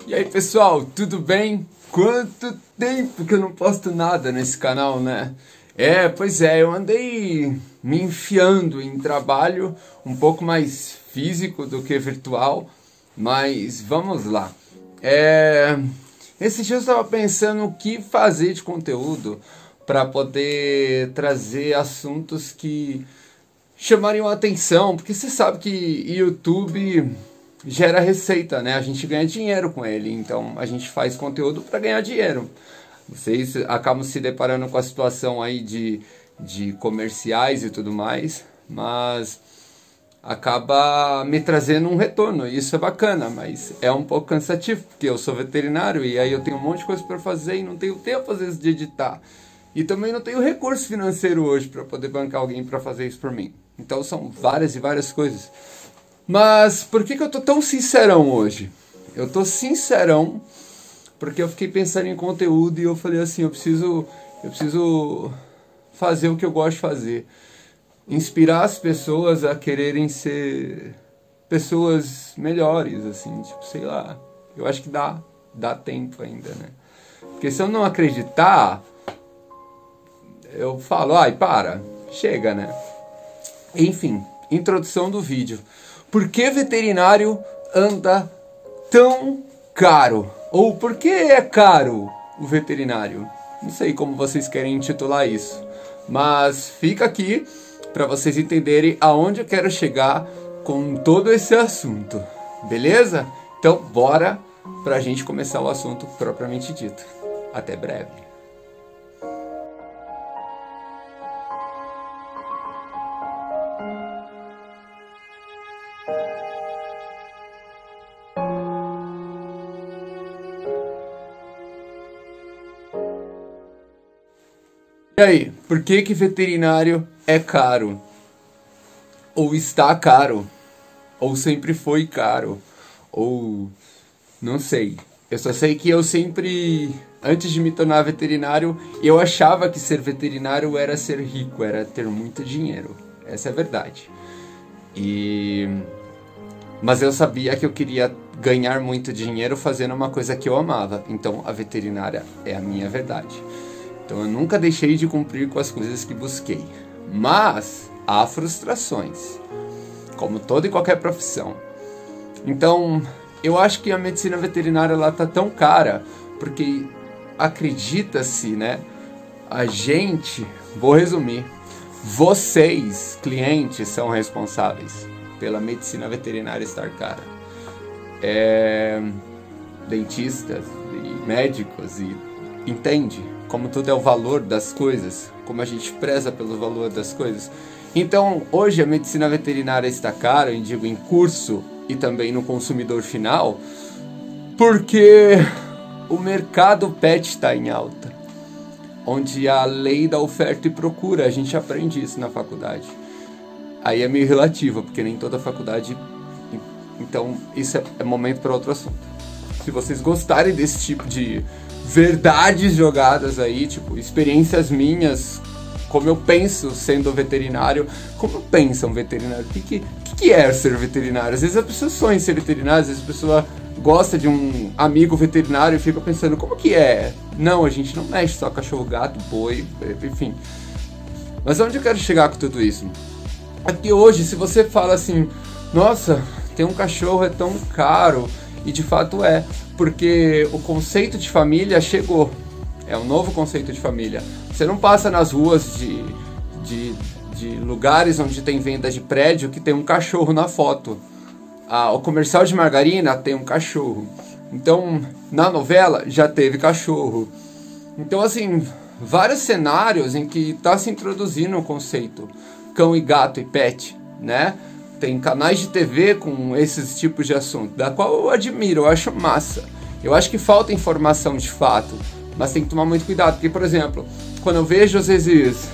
E aí pessoal, tudo bem? Quanto tempo que eu não posto nada nesse canal, né? Pois é, eu andei me enfiando em trabalho um pouco mais físico do que virtual, mas vamos lá. Esse dia eu estava pensando o que fazer de conteúdo para poder trazer assuntos que chamariam a atenção, porque você sabe que YouTube gera receita, né? A gente ganha dinheiro com ele, então a gente faz conteúdo para ganhar dinheiro. Vocês acabam se deparando com a situação aí de comerciais e tudo mais, mas acaba me trazendo um retorno, e isso é bacana, mas é um pouco cansativo, porque eu sou veterinário e aí eu tenho um monte de coisa para fazer e não tenho tempo às vezes de editar. E também não tenho recurso financeiro hoje para poder bancar alguém para fazer isso por mim. Então são várias e várias coisas. Mas por que eu tô tão sincerão hoje? Eu tô sincerão porque eu fiquei pensando em conteúdo e eu falei assim, eu preciso fazer o que eu gosto de fazer. Inspirar as pessoas a quererem ser pessoas melhores, assim, tipo, sei lá. Eu acho que dá tempo ainda, né? Porque se eu não acreditar, eu falo, ai, chega, né? Enfim, introdução do vídeo. Por que veterinário anda tão caro? Ou por que é caro o veterinário? Não sei como vocês querem intitular isso, mas fica aqui para vocês entenderem aonde eu quero chegar com todo esse assunto, beleza? Então bora pra gente começar o assunto propriamente dito. Até breve. E aí, por que veterinário é caro? Ou está caro? Ou sempre foi caro? Ou não sei. Eu só sei que eu sempre, antes de me tornar veterinário, eu achava que ser veterinário era ser rico, era ter muito dinheiro. Essa é a verdade. Mas eu sabia que eu queria ganhar muito dinheiro fazendo uma coisa que eu amava. Então a veterinária é a minha verdade. Então eu nunca deixei de cumprir com as coisas que busquei. Mas há frustrações, como toda e qualquer profissão. Então eu acho que a medicina veterinária ela tá tão cara porque acredita-se, né? A gente, vou resumir, vocês, clientes, são responsáveis pela medicina veterinária estar cara. Dentistas e médicos e entende? Como tudo é o valor das coisas, como a gente preza pelo valor das coisas. Então, hoje a medicina veterinária está cara, eu digo em curso e também no consumidor final, porque o mercado pet está em alta, onde a lei da oferta e procura, a gente aprende isso na faculdade. Aí é meio relativo, porque nem toda faculdade... Então, isso é momento para outro assunto. Se vocês gostarem desse tipo de verdades jogadas aí, tipo, experiências minhas, como eu penso sendo veterinário, como pensa um veterinário, o que é ser veterinário? Às vezes a pessoa sonha em ser veterinário, às vezes a pessoa gosta de um amigo veterinário e fica pensando, como que é? Não, a gente não mexe só cachorro, gato, boi, enfim. Mas onde eu quero chegar com tudo isso? É que hoje, se você fala assim, nossa, ter um cachorro é tão caro, e de fato é, porque o conceito de família chegou. É um novo conceito de família. Você não passa nas ruas de lugares onde tem venda de prédio que tem um cachorro na foto. O comercial de margarina tem um cachorro. Então, na novela já teve cachorro. Então, assim, vários cenários em que está se introduzindo o conceito cão e gato e pet, né? Tem canais de TV com esses tipos de assunto, da qual eu admiro, eu acho massa. Eu acho que falta informação de fato, mas tem que tomar muito cuidado, porque, por exemplo, quando eu vejo às vezes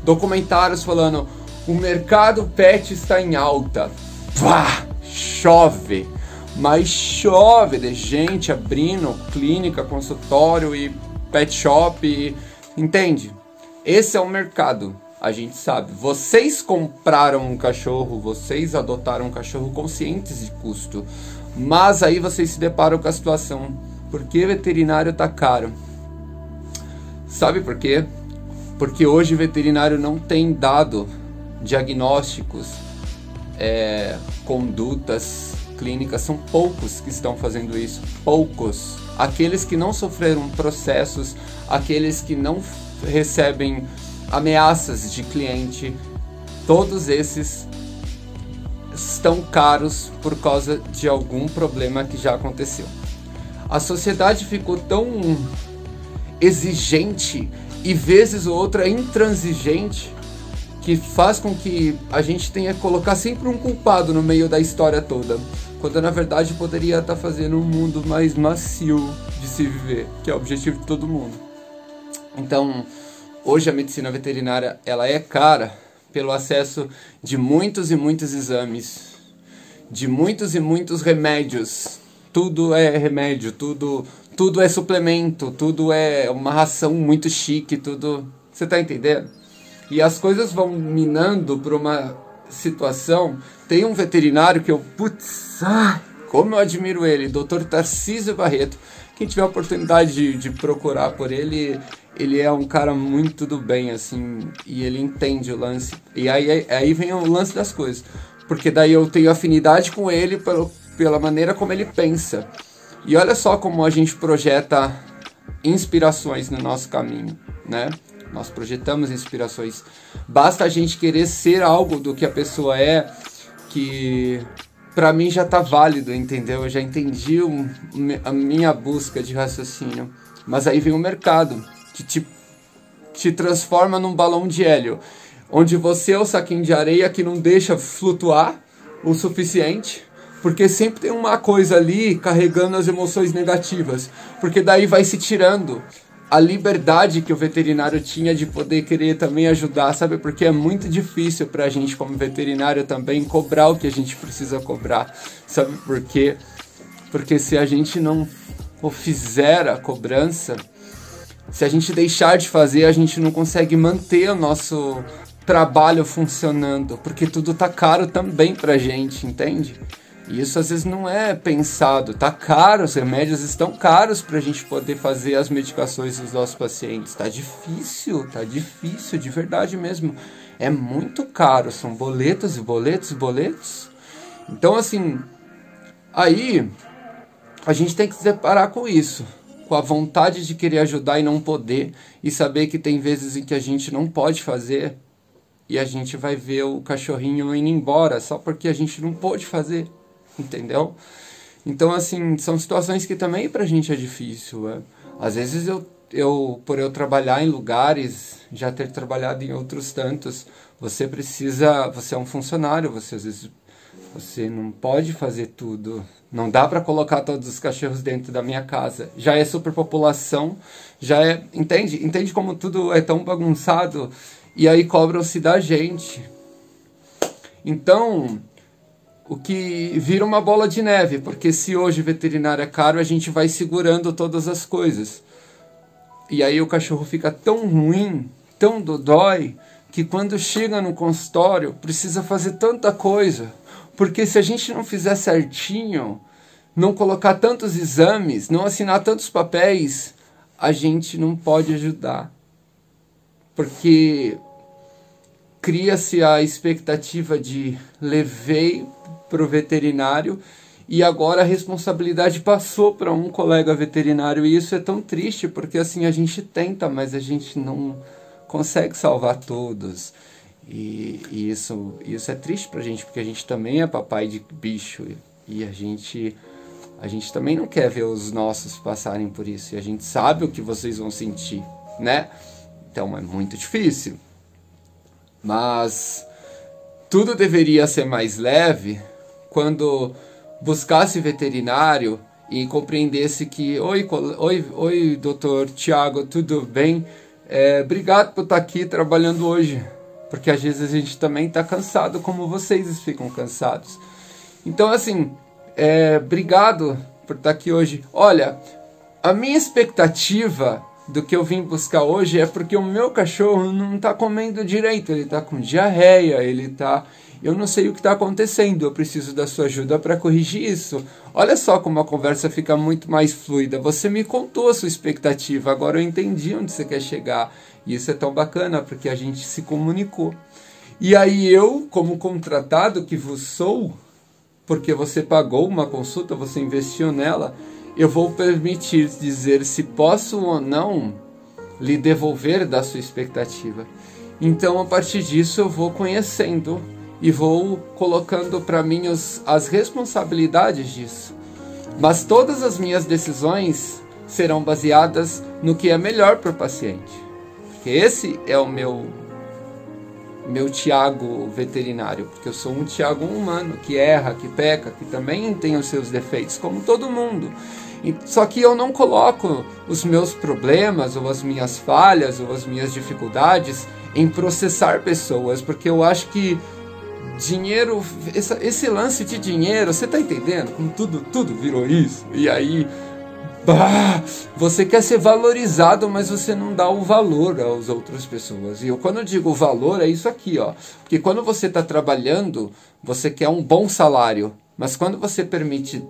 documentários falando o mercado pet está em alta, chove, mas chove de gente abrindo clínica, consultório e pet shop, entende? Esse é o mercado. A gente sabe, vocês compraram um cachorro, vocês adotaram um cachorro conscientes de custo, Mas aí vocês se deparam com a situação. Por que veterinário tá caro? Sabe por quê? Porque hoje o veterinário não tem dado diagnósticos, condutas clínicas. São poucos que estão fazendo isso. Poucos. Aqueles que não sofreram processos, aqueles que não recebem ameaças de cliente, todos esses estão caros por causa de algum problema que já aconteceu. A sociedade ficou tão exigente e vezes ou outra intransigente que faz com que a gente tenha que colocar sempre um culpado no meio da história toda, quando na verdade poderia estar fazendo um mundo mais macio de se viver, que é o objetivo de todo mundo. Então, hoje a medicina veterinária ela é cara pelo acesso de muitos e muitos exames, de muitos e muitos remédios. Tudo é remédio, tudo é suplemento, tudo é uma ração muito chique, tudo... Você tá entendendo? E as coisas vão minando por uma situação. Tem um veterinário que eu... Putz, como eu admiro ele, Dr. Tarcísio Barreto. Quem tiver a oportunidade de procurar por ele, ele é um cara muito do bem, assim, e ele entende o lance. E aí vem o lance das coisas. Porque daí eu tenho afinidade com ele pela maneira como ele pensa. E olha só como a gente projeta inspirações no nosso caminho, né? Nós projetamos inspirações. Basta a gente querer ser algo do que a pessoa é, que pra mim já tá válido, entendeu? Eu já entendi a minha busca de raciocínio. Mas aí vem o mercado, que te transforma num balão de hélio, onde você é o saquinho de areia que não deixa flutuar o suficiente, porque sempre tem uma coisa ali carregando as emoções negativas, porque daí vai se tirando a liberdade que o veterinário tinha de poder querer também ajudar, sabe? Porque é muito difícil pra gente como veterinário também cobrar o que a gente precisa cobrar, sabe por quê? Porque se a gente não fizer a cobrança, se a gente deixar de fazer, a gente não consegue manter o nosso trabalho funcionando, porque tudo tá caro também pra gente, entende? E isso às vezes não é pensado, tá caro, os remédios estão caros pra gente poder fazer as medicações dos nossos pacientes. Tá difícil de verdade mesmo. É muito caro, são boletos e boletos e boletos. Então assim, aí a gente tem que se deparar com isso, com a vontade de querer ajudar e não poder, e saber que tem vezes em que a gente não pode fazer, e a gente vai ver o cachorrinho indo embora só porque a gente não pôde fazer. Entendeu? Então, assim, são situações que também pra gente é difícil. Às vezes por eu trabalhar em lugares, já ter trabalhado em outros tantos, você é um funcionário, às vezes você não pode fazer tudo. Não dá pra colocar todos os cachorros dentro da minha casa. Já é superpopulação, já é... Entende como tudo é tão bagunçado? E aí cobram-se da gente. Então... o que vira uma bola de neve, porque se hoje veterinário é caro, a gente vai segurando todas as coisas. E aí o cachorro fica tão ruim, tão dodói, que quando chega no consultório precisa fazer tanta coisa. Porque se a gente não fizer certinho, não colocar tantos exames, não assinar tantos papéis, a gente não pode ajudar. Porque cria-se a expectativa de levei para o veterinário e agora a responsabilidade passou para um colega veterinário, e isso é tão triste, porque assim a gente tenta, mas a gente não consegue salvar todos, e isso é triste pra gente, porque a gente também é papai de bicho, e a gente também não quer ver os nossos passarem por isso, e a gente sabe o que vocês vão sentir, né? Então é muito difícil, mas tudo deveria ser mais leve quando buscasse veterinário e compreendesse que oi, doutor Tiago, tudo bem? Obrigado por estar aqui trabalhando hoje, porque às vezes a gente também está cansado, como vocês ficam cansados. Então assim, obrigado por estar aqui hoje. Olha, a minha expectativa do que eu vim buscar hoje é porque o meu cachorro não está comendo direito, ele está com diarreia, ele está eu não sei o que está acontecendo, eu preciso da sua ajuda para corrigir isso. Olha só como a conversa fica muito mais fluida. Você me contou a sua expectativa, agora eu entendi onde você quer chegar. E isso é tão bacana, porque a gente se comunicou. E aí eu, como contratado que vos sou, porque você pagou uma consulta, você investiu nela, eu vou permitir dizer se posso ou não lhe devolver da sua expectativa. Então, a partir disso, eu vou conhecendo e vou colocando para mim as responsabilidades disso. Mas todas as minhas decisões serão baseadas no que é melhor para o paciente. Porque esse é o meu Tiago veterinário, porque eu sou um Tiago humano, que erra, que peca, que também tem os seus defeitos, como todo mundo. Só que eu não coloco os meus problemas, ou as minhas falhas, ou as minhas dificuldades em processar pessoas, porque eu acho que dinheiro, esse lance de dinheiro, você tá entendendo? Como tudo virou isso, e aí você quer ser valorizado, mas você não dá o valor às outras pessoas. E quando eu digo valor, é isso aqui, ó. Porque quando você está trabalhando, você quer um bom salário. Mas quando você permite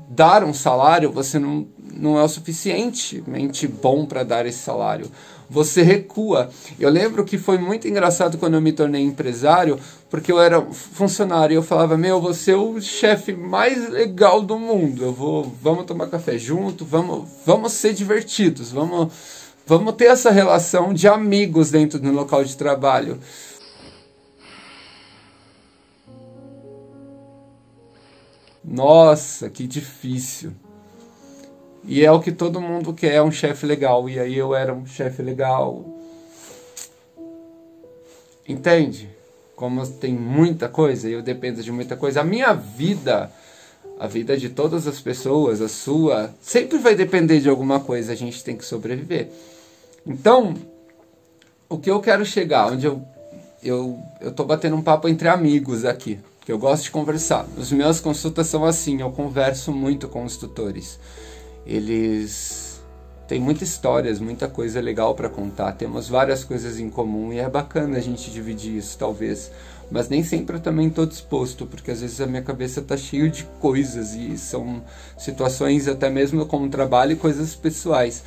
dar um salário, você não é o suficientemente bom para dar esse salário. Você recua. Eu lembro que foi muito engraçado quando eu me tornei empresário, porque eu era funcionário e eu falava, você é o chefe mais legal do mundo, vamos tomar café junto, vamos ser divertidos, vamos ter essa relação de amigos dentro do local de trabalho. Nossa, que difícil. E é o que todo mundo quer, um chefe legal. E aí eu era um chefe legal. Entende? Como tem muita coisa e eu dependo de muita coisa. A minha vida, a vida de todas as pessoas, a sua, sempre vai depender de alguma coisa. A gente tem que sobreviver. Então, o que eu quero chegar, onde eu tô batendo um papo entre amigos aqui. Porque eu gosto de conversar. As minhas consultas são assim, eu converso muito com os tutores. Eles têm muitas histórias, muita coisa legal para contar. Temos várias coisas em comum e é bacana a gente dividir isso, talvez. Mas nem sempre eu também estou disposto, porque às vezes a minha cabeça está cheia de coisas e são situações até mesmo como trabalho e coisas pessoais.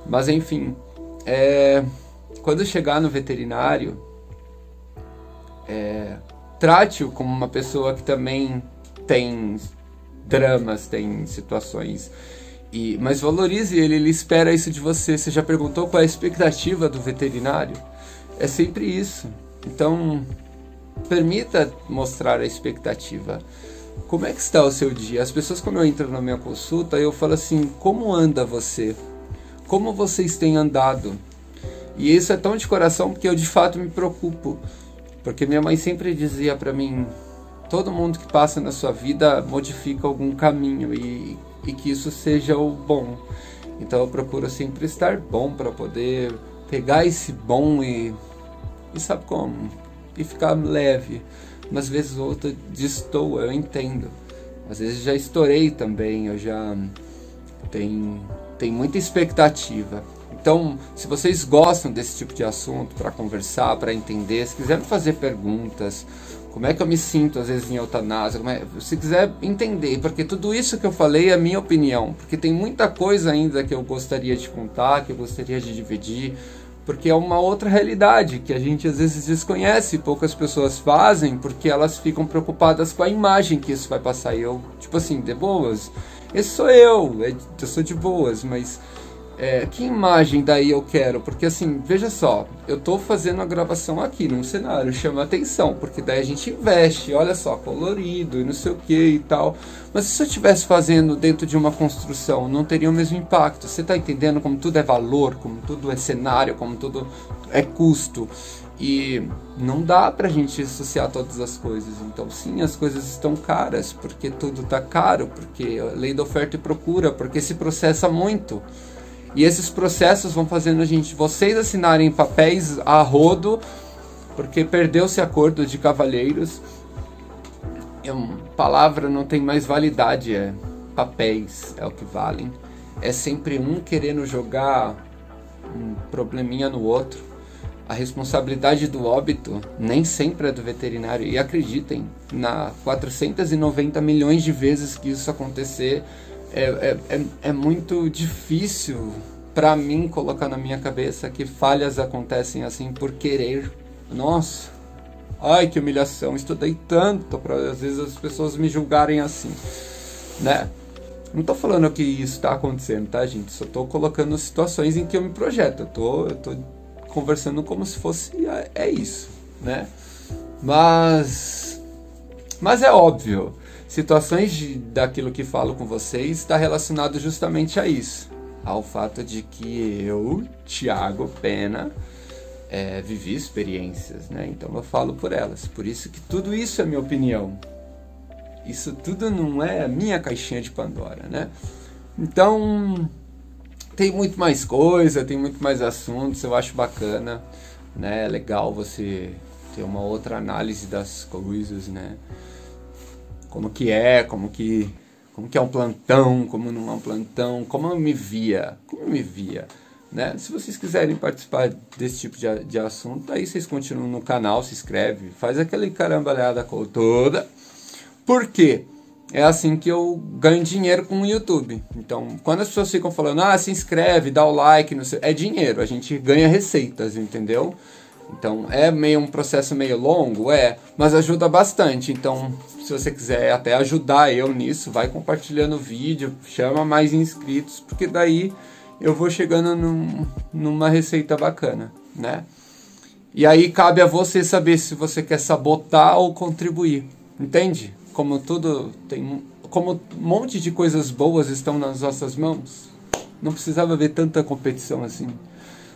Mas enfim, quando eu chegar no veterinário, trate-o como uma pessoa que também tem dramas, tem situações, mas valorize ele espera isso de você. Você já perguntou qual é a expectativa do veterinário? É sempre isso. Então, permita mostrar a expectativa. Como é que está o seu dia? As pessoas, quando entram na minha consulta, eu falo assim, como anda você? Como vocês têm andado? E isso é tão de coração, porque eu de fato me preocupo. Porque minha mãe sempre dizia para mim, todo mundo que passa na sua vida modifica algum caminho e que isso seja o bom. Então eu procuro sempre estar bom para poder pegar esse bom e sabe como? E ficar leve. Mas às vezes outra destoa, eu entendo. Às vezes já estourei também, eu já tenho muita expectativa. Então, se vocês gostam desse tipo de assunto, para conversar, para entender, se quiserem fazer perguntas, como é que eu me sinto às vezes em eutanásia, se quiser entender, porque tudo isso que eu falei é a minha opinião, porque tem muita coisa ainda que eu gostaria de contar, que eu gostaria de dividir, porque é uma outra realidade que a gente às vezes desconhece, poucas pessoas fazem, porque elas ficam preocupadas com a imagem que isso vai passar. E eu, tipo assim, de boas, esse sou eu sou de boas, mas que imagem daí eu quero? Porque assim, veja só, eu tô fazendo a gravação aqui num cenário, chama atenção, porque daí a gente investe, olha só, colorido e não sei o que e tal. Mas se eu estivesse fazendo dentro de uma construção, não teria o mesmo impacto. Você tá entendendo como tudo é valor, como tudo é cenário, como tudo é custo? E não dá pra gente associar todas as coisas. Então sim, as coisas estão caras, porque tudo tá caro, porque a lei da oferta e procura, porque se processa muito. E esses processos vão fazendo vocês assinarem papéis a rodo, porque perdeu-se acordo de cavalheiros. Palavra não tem mais validade, papéis é o que valem. É sempre um querendo jogar um probleminha no outro. a responsabilidade do óbito nem sempre é do veterinário. E acreditem, na 490 milhões de vezes que isso acontecer, é muito difícil para mim colocar na minha cabeça que falhas acontecem assim por querer. Nossa, ai que humilhação, estudei tanto para às vezes as pessoas me julgarem assim, né? Não tô falando que isso tá acontecendo, tá, gente? Só tô colocando situações em que eu me projeto. Eu tô conversando como se fosse isso, né? Mas é óbvio, situações daquilo que falo com vocês está relacionado justamente a isso, ao fato de que eu, Thiago Pena, vivi experiências, né? Então eu falo por elas. Por isso que tudo isso é minha opinião. Isso tudo não é a minha caixinha de Pandora, né? Então tem muito mais coisa, tem muito mais assuntos, eu acho bacana, né? É legal você ter uma outra análise das coisas, né? Como que é um plantão, como não é um plantão, como eu me via, né? Se vocês quiserem participar desse tipo de assunto, aí vocês continuam no canal, se inscreve, faz aquele carambalhada toda, porque é assim que eu ganho dinheiro com o YouTube. Então, quando as pessoas ficam falando, se inscreve, dá o like, não sei, é dinheiro, a gente ganha receitas, entendeu? Então, é meio um processo meio longo, mas ajuda bastante. Então, se você quiser até ajudar eu nisso, vai compartilhando o vídeo, chama mais inscritos, porque daí eu vou chegando numa receita bacana, né? E aí cabe a você saber se você quer sabotar ou contribuir, entende? Como um monte de coisas boas estão nas nossas mãos, não precisava haver tanta competição assim.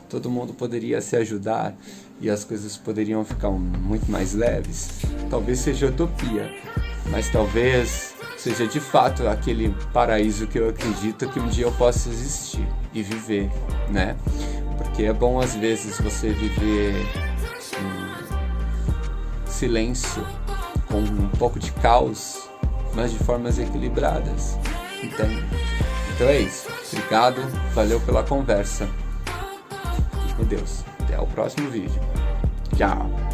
Todo mundo poderia se ajudar e as coisas poderiam ficar muito mais leves. Talvez seja utopia, mas talvez seja de fato aquele paraíso que eu acredito que um dia eu possa existir e viver, né? Porque é bom às vezes você viver em silêncio, com um pouco de caos, mas de formas equilibradas, entende? Então é isso. Obrigado, valeu pela conversa. Fique com Deus. Até o próximo vídeo. Tchau.